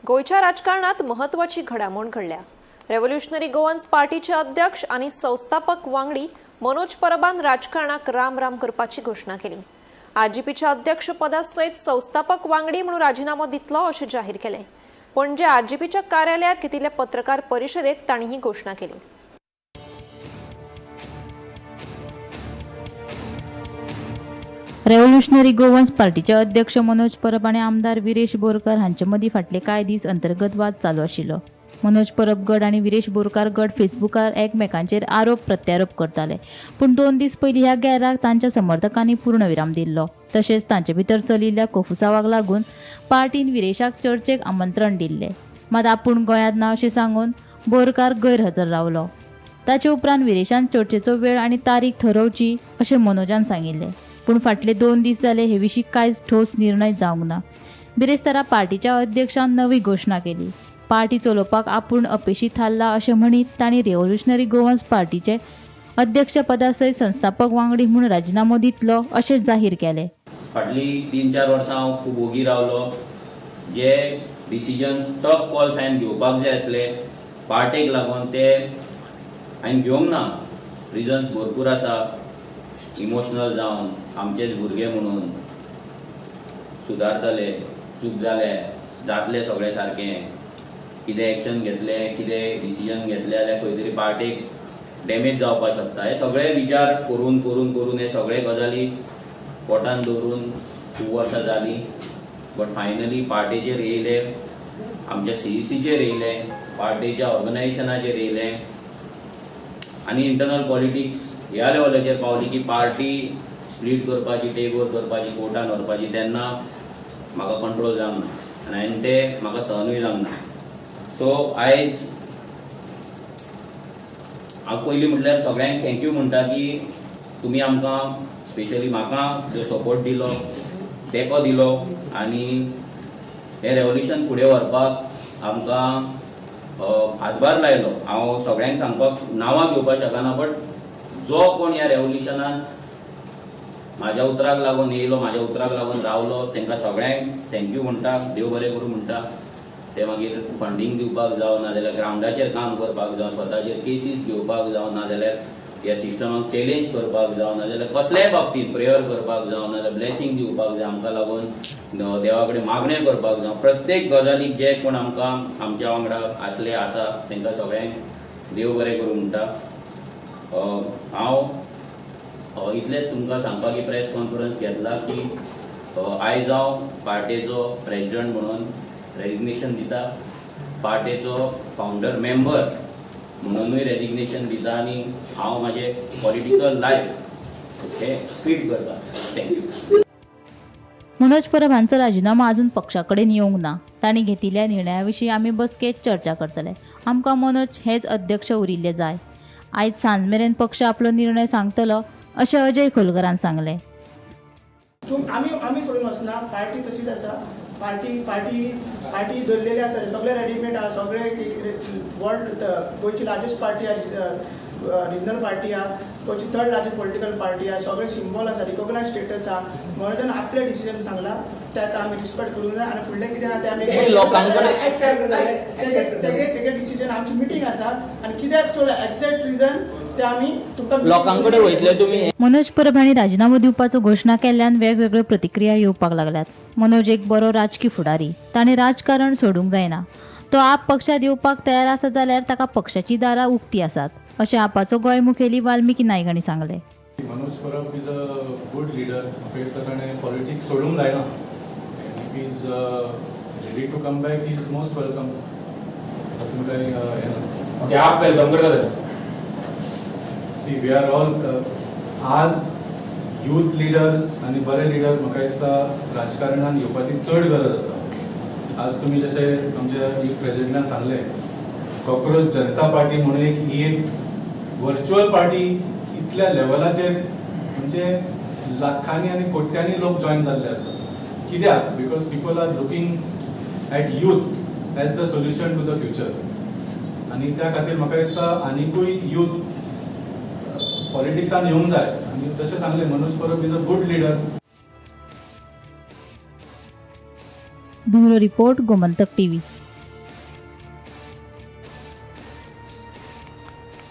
गोयच्या राजकारणात महत्वाची घडामोड घडल्या। रेव्होल्युशनरी गोवन्स पार्टीचे अध्यक्ष आणि संस्थापक वांगडी मनोज परबान राजकारणाक राम राम करपाची घोषणा केली। आरजीपीच्या अध्यक्ष पदासयत संस्थापक वांगडी म्हणून राजीनामो दितलो अशें जाहीर केलें। पणजे आरजीपीच्या कार्यालयात घेतिल्ल्या पत्रकार परिशदेत तांणी ही घोषणा केली। रेव्होल्युशनरी गोवन्स पार्टीचे अध्यक्ष मनोज परब आणि आमदार विरेश बोरकार हांचे मदीं फाटले कांय दीस अंतर्गत वाद चालू आशिल्लो। मनोज परब गट आणि विरेश बोरकार गट फेसबुकार एकमेकांचेर आरोप प्रत्यारोप करताले, पूण 2 दीस पयलीं ह्या गॅराक तांच्या समर्थकांनी पूर्णविराम दिल्लो। तशेंच तांचे भितर चलिल्ल्या कोफुसावाक लागून पार्टीन विरेशाक चर्चेक आमंत्रण दिल्लें, मात आपूण गोंयांत ना अशें सांगून बोरकार गैरहजर रावलो। ताचे उपरांत विरेशान चर्चेचो वेळ आनी तारीख ठरवची अशें मनोजान सांगिल्लें, पूण फाटले 2 दीस जाले हे विशीं कांयच ठोस निर्णय जावंक ना। बिरेस्तारा पार्टीच्या अध्यक्षान नवी घोषणा केली। पार्टी चलोवपाक आपूण अपेशी थारला अशें म्हणीत तांणी रेव्होल्युशनरी गोवन्स पार्टीचे अध्यक्ष पदासयत संस्थापक वांगडी म्हूण राजीनामो दितलो अशें जाहीर केलें। फाटलीं 3-4 वर्सां हांव खूब ओगी रावलो। जे डिसिजन्स टफ कॉल्स हांवें घेवपाक जाय आसले पार्टेक लागून ते हांवें घेवंक ना। रिजन्स भरपूर आसा, इमोशनल जावन आमचेच भुरगे म्हणून सुदारतले, चूक जाले जातले सगळें सारकें, कितें एक्शन घेतलें कितें डिसिजन घेतलें जाल्यार खंय तरी पार्टेक डॅमेज जावपाक शकता। हे सगळे विचार करून करून करून हे सगळे गजाली पोटान दवरून खूब वर्सां जालीं, बट फायनली पार्टीचेर येयले, आमच्या CECचेर येयले, पार्टीच्या ऑर्गनायझेशनाचेर येयले आनी इंटरनल पॉलिटिक्स ह्या लेवलाचेर पावली की पार्टी स्प्लीट करपाची, टेक ओवर करपाची, कोर्टान व्हरपाची, तेन्ना म्हाका कंट्रोल जावंक ना आनी हांवें ते म्हाका सहनूय जावंक ना। सो आयज हांव पयलीं म्हटल्यार सगळ्यांक थँक्यू म्हणटा की तुमी आमकां स्पेशली म्हाका जो सपोर्ट दिलो, तेंको दिलो आनी हें रेव्होल्युशन फुडें व्हरपाक आमकां हातभार लायलो। हांव सगळ्यांक सांगपाक नांवां घेवपाक शकना, बट जो कोण ह्या रेव्होल्युशनान म्हाज्या उतराक लागून येयलो, म्हाज्या उतराक लागून रावलो, तांकां सगळ्यांक थँक्यू म्हणटा, देव बरें करूं म्हणटा। ते मागीर फंडींग दिवपाक जावं ना जाल्यार ग्रावंडाचेर काम करपाक जावं, स्वताचेर केसीस घेवपाक जावं ना जाल्यार ह्या सिस्टमाक चॅलेंज करपाक जावं ना जाल्यार कसल्याय बाबतींत प्रेयर करपाक जावं ना जाल्यार ब्लेसिंग दिवपाक जाय आमकां लागून, देवा कडेन मागणें करपाक जावं, प्रत्येक गजालीक जे कोण आमकां आमच्या वांगडा आसले आसा तांकां सगळ्यांक देव बरें करूं म्हणटा। हांव इतलेंच तुमकां सांगपाक प्रेस कॉन्फरन्स घेतला की आयज हांव पार्टेचो प्रेसिडेंट म्हणून रेजिग्नेशन दिता, पार्टेचो फावंडर मेंबर म्हणूनय रेजिग्नेशन दिता आनी हांव म्हाजें पॉलिटिकल लायफ हें क्विट करता। थँक्यू। मनोज परब हांचो राजीनामो अजून पक्षा कडेन येवंक ना। तांणी घेतिल्ल्या निर्णया विशीं आमी बसकेंत चर्चा करतले। आमकां मनोज हेच अध्यक्ष उरिल्ले जाय। आयज सांज मेरेन पक्ष आपलो निर्णय सांगतलो अशें अजय खोलकरान सांगलें। आमी सोडून वचना, पार्टी तशीच आसा। पार्टी धरलेली आसा, सगळे रेडीमेड आहा, सगळे वर्ल्ड गोंयची लार्जस्ट पार्टी आहा, रिजनल पार्टी आहा, गोंयची 3rd लार्जस्ट पॉलिटिकल पार्टी आहा, सगळे सिंबल आसा, रिकॉग्नायज स्टेटस आहा। मनोजान आपले डिसिजन सांगला, ताका आमी रिस्पेक्ट करूंक जाय आनी फुडलें कितें आहा तें आमी लोकांकडे तेगे डिसिजन आमची मिटींग आसा आनी कित्याक सोडला एक्झॅक्ट रिजन ते आमी तुमकां लोकांकडे वयतले। तुमी मनोज परब हांणी राजीनामो दिवपाचो घोषणा केल्ल्यान वेगवेगळ्यो प्रतिक्रिया येवपाक लागल्यात। मनोज एक बरो राजकी फुडारी, ताणें राजकारण सोडूंक जायना। तो आप पक्षांत येवपाक तयार आसा जाल्यार ताका पक्षाची दारां उक्तीं आसात अशें आपाचो गोंय मुखेली वाल्मिकी नायक हांणी सांगलें। Manoj Parab is a good leader, म्हाका दिसता ताणें पॉलिटिक्स सोडूंक जायना। If he is ready to come back, he is most welcome. Okay, आप वेलकम करता। सी वी आर ऑल आज यूथ लिडर्स आनी बरे लिडर म्हाका दिसता राजकारणान येवपाची चड गरज आसा। आज तुमी जशें आमच्या प्रेसिडेंटान सांगलें, कॉक्रोच जनता पार्टी म्हणून एक व्हर्च्युअल पार्टी इतल्या लेवलाचेर म्हणजे लाखांनी आनी कोट्यांनी लोक जॉयन जाल्ले आसा। कित्याक? Because people are looking at youth as the solution to the future. आनी त्या खातीर म्हाका दिसता आनिकूय यूथ पॉलिटिक्सान येवंक जाय। आनी तशें सांगलें, Manoj Parab is a good leader. Bureau report, Gomantak TV.